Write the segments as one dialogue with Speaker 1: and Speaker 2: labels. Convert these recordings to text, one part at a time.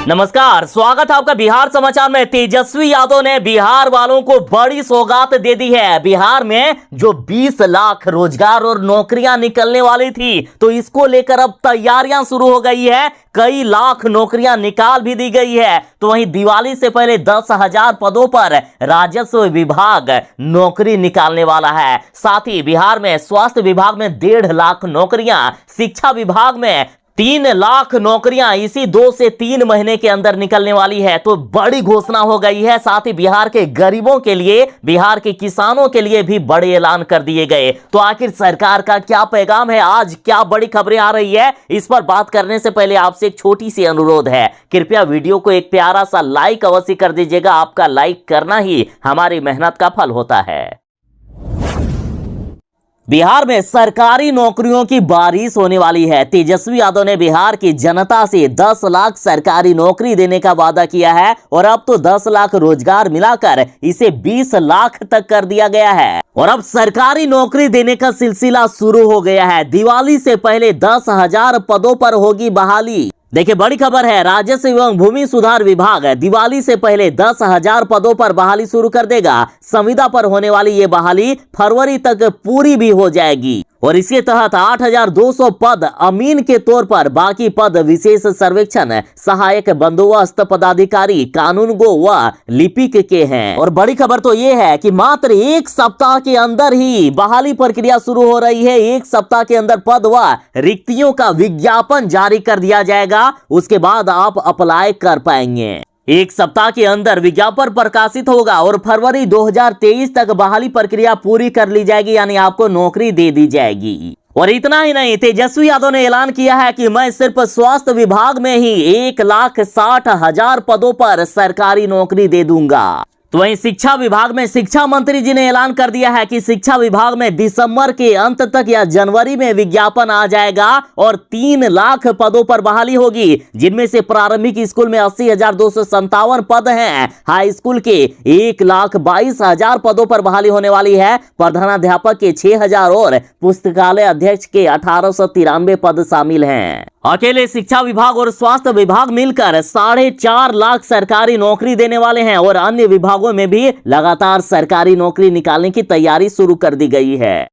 Speaker 1: नमस्कार, स्वागत है आपका बिहार समाचार में। तेजस्वी यादव ने बिहार वालों को बड़ी सौगात दे दी है। बिहार में जो 20 लाख रोजगार और नौकरियां निकलने वाली थी, तो इसको लेकर अब तैयारियां शुरू हो गई है। कई लाख नौकरियां निकाल भी दी गई है। तो वहीं दिवाली से पहले 10,000 पदों पर राजस्व विभाग नौकरी निकालने वाला है। साथ ही बिहार में स्वास्थ्य विभाग में 1.5 लाख नौकरियां, शिक्षा विभाग में 3 लाख नौकरियां इसी 2 से 3 महीने के अंदर निकलने वाली है। तो बड़ी घोषणा हो गई है। साथ ही बिहार के गरीबों के लिए, बिहार के किसानों के लिए भी बड़े ऐलान कर दिए गए। तो आखिर सरकार का क्या पैगाम है, आज क्या बड़ी खबरें आ रही है, इस पर बात करने से पहले आपसे एक छोटी सी अनुरोध है। कृपया वीडियो को एक प्यारा सा लाइक अवश्य कर दीजिएगा। आपका लाइक करना ही हमारी मेहनत का फल होता है। बिहार में सरकारी नौकरियों की बारिश होने वाली है। तेजस्वी यादव ने बिहार की जनता से 10 लाख सरकारी नौकरी देने का वादा किया है और अब तो 10 लाख रोजगार मिलाकर इसे 20 लाख तक कर दिया गया है। और अब सरकारी नौकरी देने का सिलसिला शुरू हो गया है। दिवाली से पहले 10,000 पदों पर होगी बहाली। देखिए, बड़ी खबर है। राजस्व एवं भूमि सुधार विभाग दिवाली से पहले 10,000 पदों पर बहाली शुरू कर देगा। संविदा पर होने वाली ये बहाली फरवरी तक पूरी भी हो जाएगी और इसके तहत 8,200 पद अमीन के तौर पर, बाकी पद विशेष सर्वेक्षण, सहायक बंदोबस्त पदाधिकारी, कानून गो व लिपिक के हैं। और बड़ी खबर तो ये है कि मात्र 1 सप्ताह के अंदर ही बहाली प्रक्रिया शुरू हो रही है। 1 सप्ताह के अंदर पद व रिक्तियों का विज्ञापन जारी कर दिया जाएगा। उसके बाद आप अप्लाई कर पाएंगे। 1 सप्ताह के अंदर विज्ञापन प्रकाशित होगा और फरवरी 2023 तक बहाली प्रक्रिया पूरी कर ली जाएगी, यानी आपको नौकरी दे दी जाएगी। और इतना ही नहीं, तेजस्वी यादव ने ऐलान किया है कि मैं सिर्फ स्वास्थ्य विभाग में ही 1,60,000 पदों पर सरकारी नौकरी दे दूंगा। तो वहीं शिक्षा विभाग में शिक्षा मंत्री जी ने ऐलान कर दिया है कि शिक्षा विभाग में दिसंबर के अंत तक या जनवरी में विज्ञापन आ जाएगा और 3 लाख पदों पर बहाली होगी, जिनमें से प्रारंभिक स्कूल में 80,257 पद हैं। हाई स्कूल के 1,22,000 पदों पर बहाली होने वाली है। प्रधानाध्यापक के 6,000 और पुस्तकालय अध्यक्ष के 1,893 पद शामिल हैं। अकेले शिक्षा विभाग और स्वास्थ्य विभाग मिलकर 4.5 लाख सरकारी नौकरी देने वाले हैं और अन्य विभागों में भी लगातार सरकारी नौकरी निकालने की तैयारी शुरू कर दी गई है।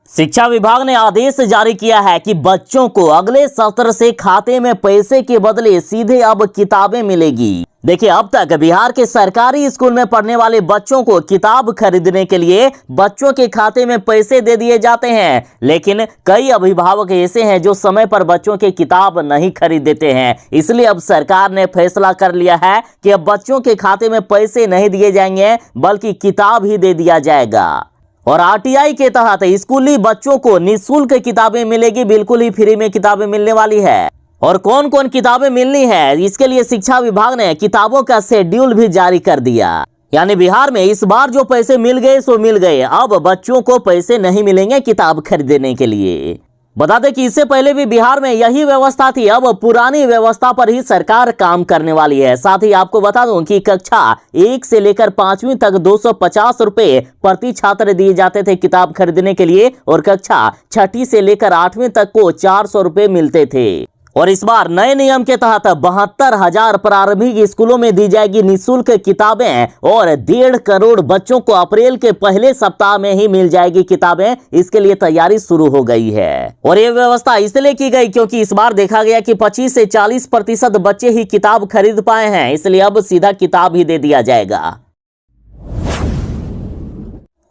Speaker 1: शिक्षा विभाग ने आदेश जारी किया है कि बच्चों को अगले सत्र से खाते में पैसे के बदले सीधे अब किताबें मिलेगी। देखिए, अब तक बिहार के सरकारी स्कूल में पढ़ने वाले बच्चों को किताब खरीदने के लिए बच्चों के खाते में पैसे दे दिए जाते हैं, लेकिन कई अभिभावक ऐसे हैं जो समय पर बच्चों के किताब नहीं खरीद देते हैं। इसलिए अब सरकार ने फैसला कर लिया है कि अब बच्चों के खाते में पैसे नहीं दिए जाएंगे, बल्कि किताब ही दे दिया जाएगा। और आरटीआई के तहत स्कूली बच्चों को निःशुल्क किताबें मिलेगी, बिल्कुल ही फ्री में किताबें मिलने वाली है। और कौन कौन किताबें मिलनी है, इसके लिए शिक्षा विभाग ने किताबों का शेड्यूल भी जारी कर दिया। यानी बिहार में इस बार जो पैसे मिल गए सो मिल गए। अब बच्चों को पैसे नहीं मिलेंगे किताब खरीदने के लिए। बता दें कि इससे पहले भी बिहार में यही व्यवस्था थी। अब पुरानी व्यवस्था पर ही सरकार काम करने वाली है। साथ ही आपको बता दूं कि कक्षा 1 से लेकर 5वीं तक 250 रुपए प्रति छात्र दिए जाते थे किताब खरीदने के लिए, और कक्षा 6ठी से लेकर 8वीं तक को 400 रुपए मिलते थे। और इस बार नए नियम के तहत 72,000 प्रारंभिक स्कूलों में दी जाएगी निःशुल्क किताबें और 1.5 करोड़ बच्चों को अप्रैल के पहले सप्ताह में ही मिल जाएगी किताबें। इसके लिए तैयारी शुरू हो गई है। और ये व्यवस्था इसलिए की गई क्योंकि इस बार देखा गया कि 25 से 40% बच्चे ही किताब खरीद पाए हैं, इसलिए अब सीधा किताब ही दे दिया जाएगा।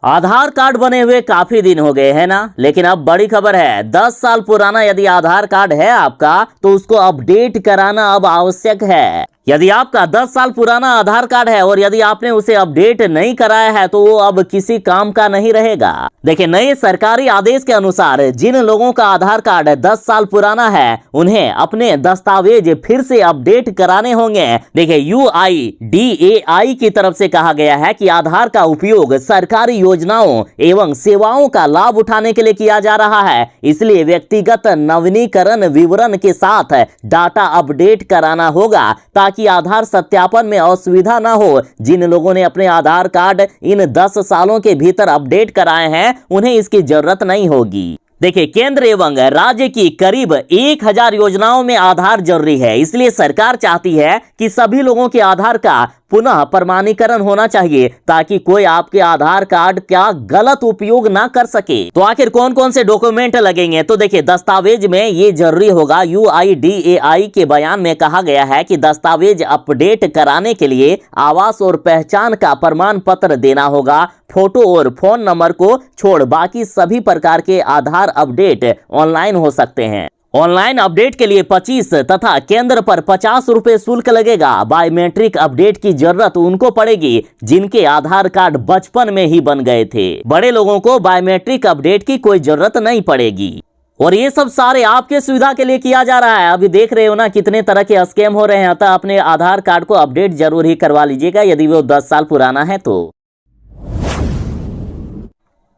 Speaker 1: आधार कार्ड बने हुए काफी दिन हो गए हैं ना, लेकिन अब बड़ी खबर है। 10 साल पुराना यदि आधार कार्ड है आपका, तो उसको अपडेट कराना अब आवश्यक है। यदि आपका 10 साल पुराना आधार कार्ड है और यदि आपने उसे अपडेट नहीं कराया है, तो वो अब किसी काम का नहीं रहेगा। देखिए, नए सरकारी आदेश के अनुसार जिन लोगों का आधार कार्ड 10 साल पुराना है, उन्हें अपने दस्तावेज फिर से अपडेट कराने होंगे। देखिए, UIDAI की तरफ से कहा गया है कि आधार का उपयोग सरकारी योजनाओं एवं सेवाओं का लाभ उठाने के लिए किया जा रहा है, इसलिए व्यक्तिगत नवीनीकरण विवरण के साथ डाटा अपडेट कराना होगा ताकि आधार सत्यापन में असुविधा न हो। जिन लोगों ने अपने आधार कार्ड इन 10 सालों के भीतर अपडेट कराए हैं, उन्हें इसकी जरूरत नहीं होगी। देखिए, केंद्र एवं राज्य की करीब 1000 योजनाओं में आधार जरूरी है, इसलिए सरकार चाहती है कि सभी लोगों के आधार का पुनः प्रमाणीकरण होना चाहिए ताकि कोई आपके आधार कार्ड का गलत उपयोग ना कर सके। तो आखिर कौन कौन से डॉक्यूमेंट लगेंगे? तो देखिए, दस्तावेज में ये जरूरी होगा। UIDAI के बयान में कहा गया है कि दस्तावेज अपडेट कराने के लिए आवास और पहचान का प्रमाण पत्र देना होगा। फोटो और फोन नंबर को छोड़ बाकी सभी प्रकार के आधार अपडेट ऑनलाइन हो सकते हैं। ऑनलाइन अपडेट के लिए 25 तथा केंद्र पर 50 रुपए शुल्क लगेगा। बायोमेट्रिक अपडेट की जरूरत उनको पड़ेगी जिनके आधार कार्ड बचपन में ही बन गए थे। बड़े लोगों को बायोमेट्रिक अपडेट की कोई जरूरत नहीं पड़ेगी। और ये सब सारे आपके सुविधा के लिए किया जा रहा है। अभी देख रहे हो ना कितने तरह के स्कैम हो रहे हैं। अतः अपने आधार कार्ड को अपडेट जरूर ही करवा लीजिएगा यदि वो 10 साल पुराना है तो।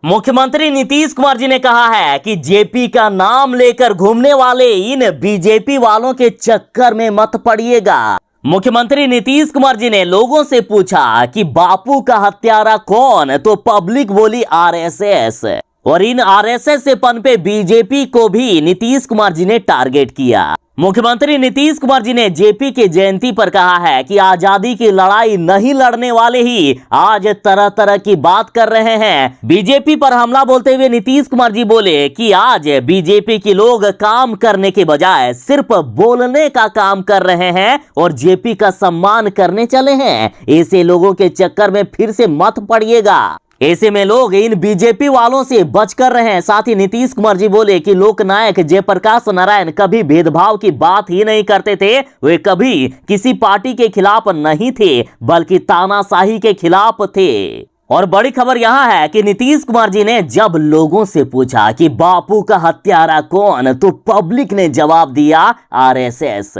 Speaker 1: मुख्यमंत्री नीतीश कुमार जी ने कहा है कि जेपी का नाम लेकर घूमने वाले इन बीजेपी वालों के चक्कर में मत पड़िएगा। मुख्यमंत्री नीतीश कुमार जी ने लोगों से पूछा कि बापू का हत्यारा कौन, तो पब्लिक बोली RSS। और इन RSS से पनपे बीजेपी को भी नीतीश कुमार जी ने टारगेट किया। मुख्यमंत्री नीतीश कुमार जी ने जेपी के जयंती पर कहा है कि आजादी की लड़ाई नहीं लड़ने वाले ही आज तरह तरह की बात कर रहे हैं। बीजेपी पर हमला बोलते हुए नीतीश कुमार जी बोले कि आज बीजेपी के लोग काम करने के बजाय सिर्फ बोलने का काम कर रहे हैं और जेपी का सम्मान करने चले हैं। ऐसे लोगों के चक्कर में फिर से मत पड़िएगा। ऐसे में लोग इन बीजेपी वालों से बचकर रहें। साथ ही नीतीश कुमार जी बोले कि लोकनायक जयप्रकाश नारायण कभी भेदभाव की बात ही नहीं करते थे। वे कभी किसी पार्टी के खिलाफ नहीं थे बल्कि तानाशाही के खिलाफ थे। और बड़ी खबर यहां है कि नीतीश कुमार जी ने जब लोगों से पूछा कि बापू का हत्यारा कौन, तो पब्लिक ने जवाब दिया RSS।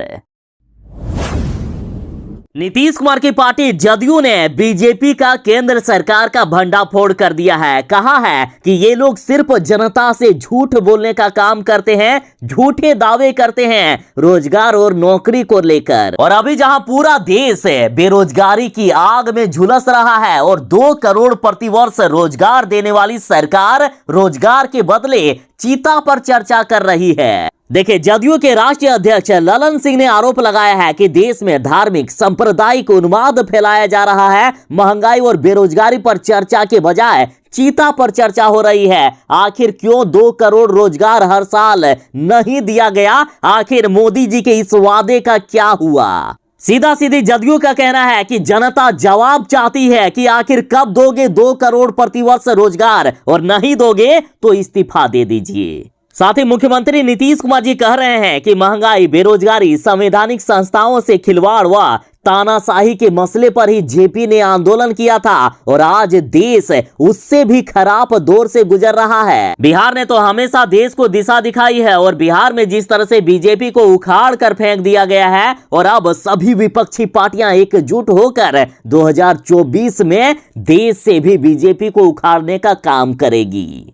Speaker 1: नीतीश कुमार की पार्टी जदयू ने बीजेपी का केंद्र सरकार का भंडाफोड़ कर दिया है। कहा है कि ये लोग सिर्फ जनता से झूठ बोलने का काम करते हैं, झूठे दावे करते हैं रोजगार और नौकरी को लेकर। और अभी जहां पूरा देश बेरोजगारी की आग में झुलस रहा है और 2 करोड़ प्रतिवर्ष रोजगार देने वाली सरकार रोजगार के बदले चीता पर चर्चा कर रही है। देखिए, जदयू के राष्ट्रीय अध्यक्ष ललन सिंह ने आरोप लगाया है कि देश में धार्मिक सांप्रदायिक उन्माद फैलाया जा रहा है। महंगाई और बेरोजगारी पर चर्चा के बजाय चीता पर चर्चा हो रही है। आखिर क्यों 2 करोड़ रोजगार हर साल नहीं दिया गया? आखिर मोदी जी के इस वादे का क्या हुआ? सीधा सीधी जदयू का कहना है कि जनता जवाब चाहती है कि आखिर कब दोगे 2 करोड़ प्रतिवर्ष रोजगार, और नहीं दोगे तो इस्तीफा दे दीजिए। साथ ही मुख्यमंत्री नीतीश कुमार जी कह रहे हैं कि महंगाई, बेरोजगारी, संवैधानिक संस्थाओं से खिलवाड़ व तानाशाही के मसले पर ही जेपी ने आंदोलन किया था और आज देश उससे भी खराब दौर से गुजर रहा है। बिहार ने तो हमेशा देश को दिशा दिखाई है और बिहार में जिस तरह से बीजेपी को उखाड़ कर फेंक दिया गया है, और अब सभी विपक्षी पार्टियां एकजुट होकर 2024 में देश से भी बीजेपी को उखाड़ने का काम करेगी।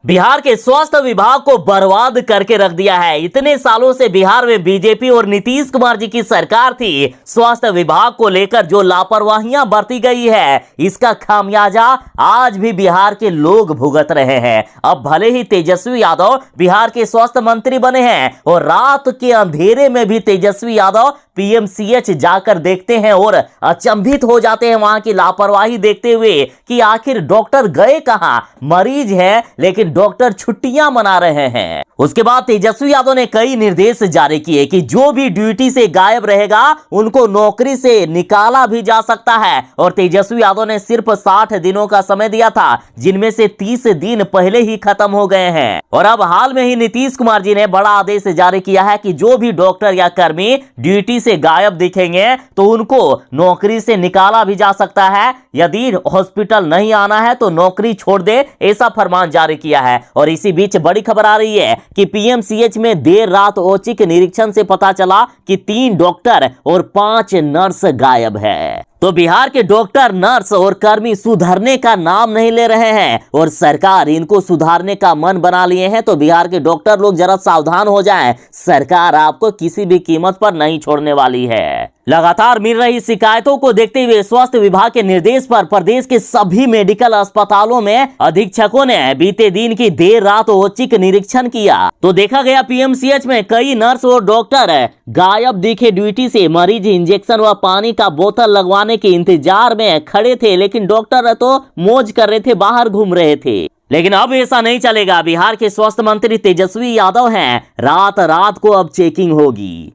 Speaker 1: बिहार के स्वास्थ्य विभाग को बर्बाद करके रख दिया है। इतने सालों से बिहार में बीजेपी और नीतीश कुमार जी की सरकार थी। स्वास्थ्य विभाग को लेकर जो लापरवाहियां बरती गई है, इसका खामियाजा आज भी बिहार के लोग भुगत रहे हैं। अब भले ही तेजस्वी यादव बिहार के स्वास्थ्य मंत्री बने हैं और रात के अंधेरे में भी तेजस्वी यादव PMCH जाकर देखते हैं और अचंभित हो जाते हैं वहां की लापरवाही देखते हुए कि आखिर डॉक्टर गए कहां। मरीज है लेकिन डॉक्टर छुट्टियां मना रहे हैं। उसके बाद तेजस्वी यादव ने कई निर्देश जारी किए कि जो भी ड्यूटी से गायब रहेगा उनको नौकरी से निकाला भी जा सकता है। और तेजस्वी यादव ने सिर्फ 60 दिनों का समय दिया था, जिनमें से 30 दिन पहले ही खत्म हो गए हैं। और अब हाल में ही नीतीश कुमार जी ने बड़ा आदेश जारी किया है कि जो भी डॉक्टर या कर्मी ड्यूटी से गायब दिखेंगे तो उनको नौकरी से निकाला भी जा सकता है। यदि हॉस्पिटल नहीं आना है तो नौकरी छोड़ दे, ऐसा फरमान जारी किया है। और इसी बीच बड़ी खबर आ रही है कि PMCH में देर रात औचक निरीक्षण से पता चला कि 3 डॉक्टर और 5 नर्स गायब है। तो बिहार के डॉक्टर, नर्स और कर्मी सुधरने का नाम नहीं ले रहे हैं और सरकार इनको सुधारने का मन बना लिए हैं। तो बिहार के डॉक्टर लोग जरा सावधान हो जाएं, सरकार आपको किसी भी कीमत पर नहीं छोड़ने वाली है। लगातार मिल रही शिकायतों को देखते हुए स्वास्थ्य विभाग के निर्देश पर प्रदेश के सभी मेडिकल अस्पतालों में अधीक्षकों ने बीते दिन की देर रात औचक निरीक्षण किया। तो देखा गया पीएमसीएच में कई नर्स और डॉक्टर गायब दिखे ड्यूटी से। मरीज इंजेक्शन व पानी का बोतल लगवाने के इंतजार में खड़े थे, लेकिन डॉक्टर तो मौज कर रहे थे, बाहर घूम रहे थे। लेकिन अब ऐसा नहीं चलेगा। बिहार के स्वास्थ्य मंत्री तेजस्वी यादव हैं, रात रात को अब चेकिंग होगी।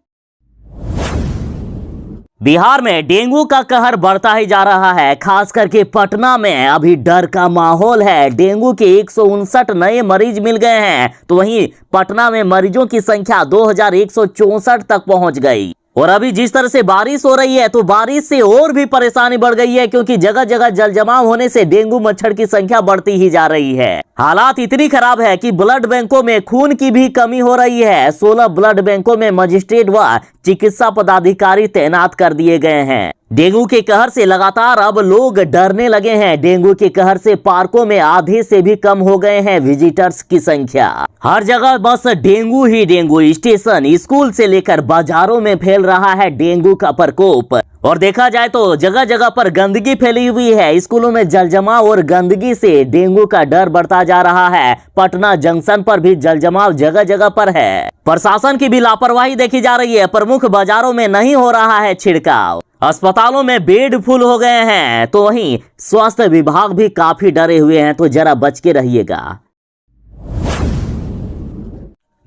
Speaker 1: बिहार में डेंगू का कहर बढ़ता ही जा रहा है। खास करके पटना में अभी डर का माहौल है। डेंगू के 159 नए मरीज मिल गए हैं, तो वहीं पटना में मरीजों की संख्या 2164 तक पहुंच गई। और अभी जिस तरह से बारिश हो रही है, तो बारिश से और भी परेशानी बढ़ गई है, क्योंकि जगह जगह जल जमाव होने से डेंगू मच्छर की संख्या बढ़ती ही जा रही है। हालात इतनी खराब है कि ब्लड बैंकों में खून की भी कमी हो रही है। 16 ब्लड बैंकों में मजिस्ट्रेट व चिकित्सा पदाधिकारी तैनात कर दिए गए हैं। डेंगू के कहर से लगातार अब लोग डरने लगे हैं। डेंगू के कहर से पार्कों में आधे से भी कम हो गए हैं विजिटर्स की संख्या। हर जगह बस डेंगू ही डेंगू। स्टेशन, स्कूल से लेकर बाजारों में फैल रहा है डेंगू का प्रकोप। और देखा जाए तो जगह जगह पर गंदगी फैली हुई है। स्कूलों में जलजमाव और गंदगी से डेंगू का डर बढ़ता जा रहा है। पटना जंक्शन पर भी जलजमाव जगह जगह पर है। प्रशासन की भी लापरवाही देखी जा रही है। प्रमुख बाजारों में नहीं हो रहा है छिड़काव। अस्पतालों में बेड फुल हो गए हैं। तो वहीं स्वास्थ्य विभाग भी काफी डरे हुए हैं, तो जरा बच के रहिएगा।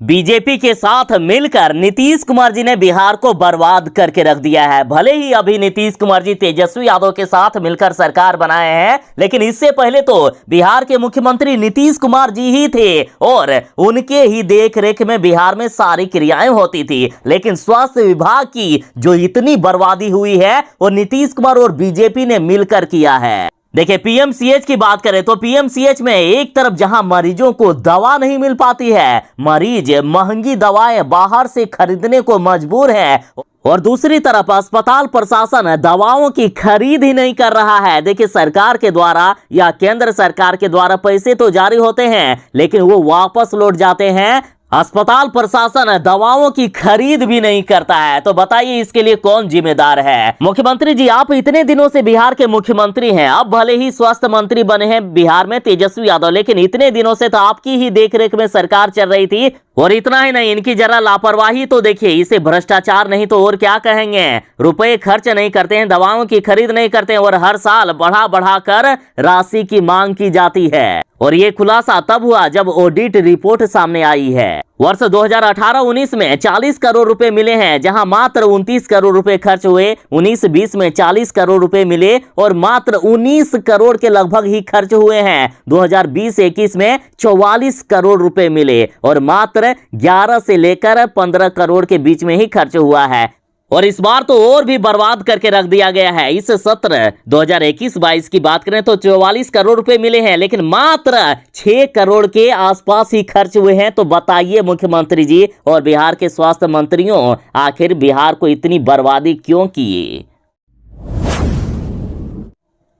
Speaker 1: बीजेपी के साथ मिलकर नीतीश कुमार जी ने बिहार को बर्बाद करके रख दिया है। भले ही अभी नीतीश कुमार जी तेजस्वी यादव के साथ मिलकर सरकार बनाए हैं, लेकिन इससे पहले तो बिहार के मुख्यमंत्री नीतीश कुमार जी ही थे और उनके ही देख रेख में बिहार में सारी क्रियाएं होती थी। लेकिन स्वास्थ्य विभाग की जो इतनी बर्बादी हुई है, वो नीतीश कुमार और बीजेपी ने मिलकर किया है। देखिए, पीएमसीएच की बात करें तो पीएमसीएच में एक तरफ जहां मरीजों को दवा नहीं मिल पाती है, मरीज महंगी दवाएं बाहर से खरीदने को मजबूर है, और दूसरी तरफ अस्पताल प्रशासन दवाओं की खरीद ही नहीं कर रहा है। देखिए, सरकार के द्वारा या केंद्र सरकार के द्वारा पैसे तो जारी होते हैं, लेकिन वो वापस लौट जाते हैं। अस्पताल प्रशासन दवाओं की खरीद भी नहीं करता है। तो बताइए इसके लिए कौन जिम्मेदार है? मुख्यमंत्री जी, आप इतने दिनों से बिहार के मुख्यमंत्री हैं। अब भले ही स्वास्थ्य मंत्री बने हैं बिहार में तेजस्वी यादव, लेकिन इतने दिनों से तो आपकी ही देखरेख में सरकार चल रही थी। और इतना ही नहीं, इनकी जरा लापरवाही तो देखिए। इसे भ्रष्टाचार नहीं तो और क्या कहेंगे। रुपए खर्च नहीं करते हैं, दवाओं की खरीद नहीं करते हैं, और हर साल बढ़ा बढ़ा कर राशि की मांग की जाती है। और ये खुलासा तब हुआ जब ऑडिट रिपोर्ट सामने आई है। वर्ष 2018-19 में 40 करोड़ रुपए मिले हैं, जहां मात्र 29 करोड़ रुपए खर्च हुए। 19-20 में 40 करोड़ रुपए मिले और मात्र 19 करोड़ के लगभग ही खर्च हुए हैं। 2020-21 में 44 करोड़ रुपए मिले और मात्र 11 से लेकर 15 करोड़ के बीच में ही खर्च हुआ है। और इस बार तो और भी बर्बाद करके रख दिया गया है। इस सत्र 2021-22 की बात करें तो 44 करोड़ रुपए मिले हैं, लेकिन मात्र 6 करोड़ के आसपास ही खर्च हुए हैं। तो बताइए मुख्यमंत्री जी और बिहार के स्वास्थ्य मंत्रियों, आखिर बिहार को इतनी बर्बादी क्यों किए?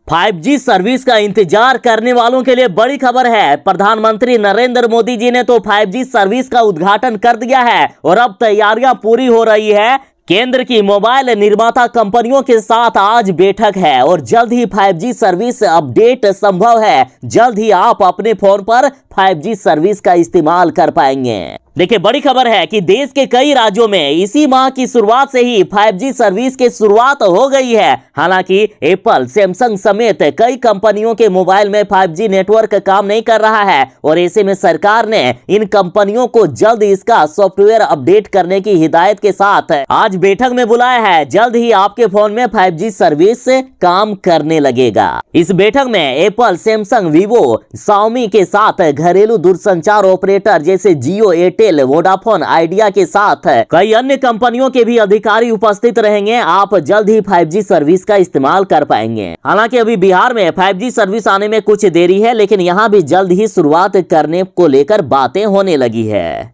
Speaker 1: 5G सर्विस का इंतजार करने वालों के लिए बड़ी खबर है। प्रधानमंत्री नरेंद्र मोदी जी ने तो 5G सर्विस का उद्घाटन कर दिया है और अब तैयारियां पूरी हो रही है। केंद्र की मोबाइल निर्माता कंपनियों के साथ आज बैठक है और जल्द ही 5G सर्विस अपडेट संभव है। जल्द ही आप अपने फोन पर 5G सर्विस का इस्तेमाल कर पाएंगे। देखिए, बड़ी खबर है कि देश के कई राज्यों में इसी माह की शुरुआत से ही 5G सर्विस की शुरुआत हो गई है। हालांकि एप्पल, सैमसंग समेत कई कंपनियों के मोबाइल में 5G नेटवर्क काम नहीं कर रहा है और ऐसे में सरकार ने इन कंपनियों को जल्द इसका सॉफ्टवेयर अपडेट करने की हिदायत के साथ आज बैठक में बुलाया है। जल्द ही आपके फोन में 5G सर्विस काम करने लगेगा। इस बैठक में एप्पल, सैमसंग, वीवो, शाओमी के साथ घरेलू दूरसंचार ऑपरेटर जैसे जियो, एयरटेल, वोडाफोन, आइडिया के साथ कई अन्य कंपनियों के भी अधिकारी उपस्थित रहेंगे। आप जल्द ही 5G सर्विस का इस्तेमाल कर पाएंगे। हालांकि अभी बिहार में 5G सर्विस आने में कुछ देरी है, लेकिन यहाँ भी जल्द ही शुरुआत करने को लेकर बातें होने लगी है।